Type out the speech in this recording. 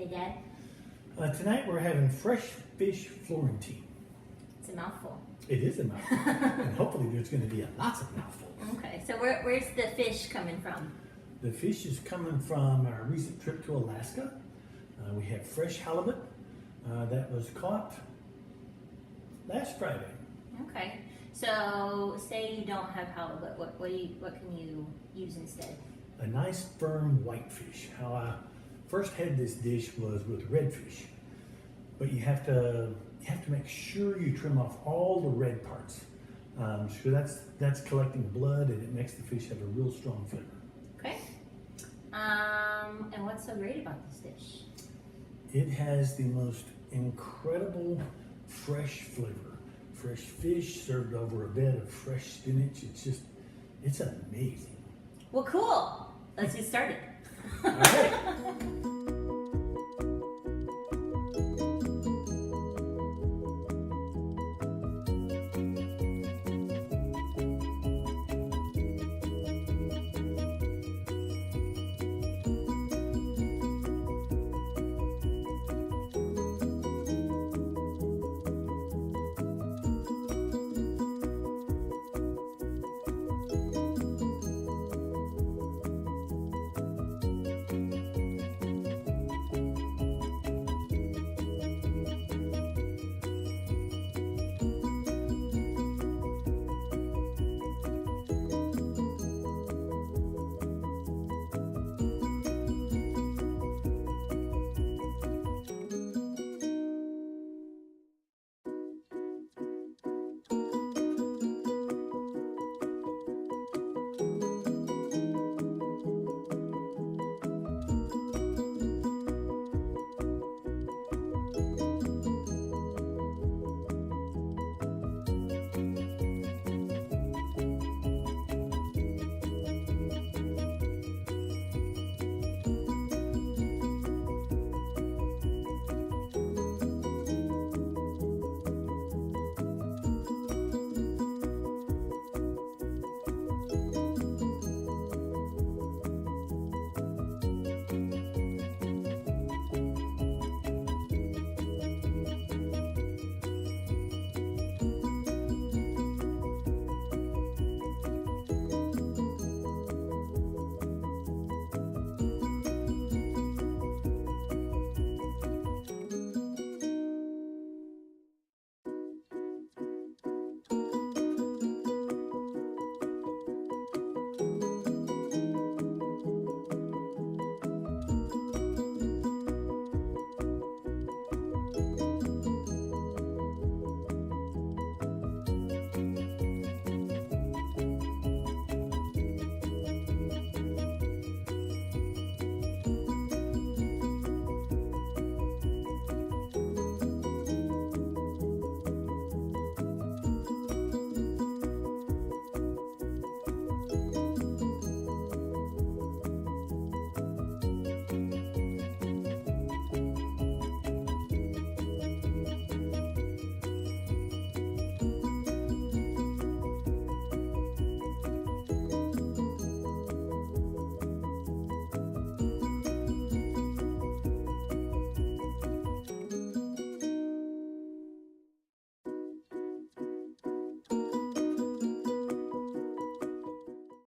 today, Dad? Tonight we're having fresh fish Florentine. It's a mouthful. It is a mouthful, and hopefully there's going to be lots of mouthfuls. Okay, so where's the fish coming from? The fish is coming from our recent trip to Alaska. We have fresh halibut that was caught last Friday. Okay, so say you don't have halibut, what can you use instead? A nice firm whitefish. How I first had this dish was with redfish, but you have to make sure you trim off all the red parts. So that's collecting blood, and it makes the fish have a real strong flavor. Okay. And what's so great about this dish? It has the most incredible fresh flavor. Fresh fish served over a bed of fresh spinach. It's amazing. Well, cool. Let's get started. All right.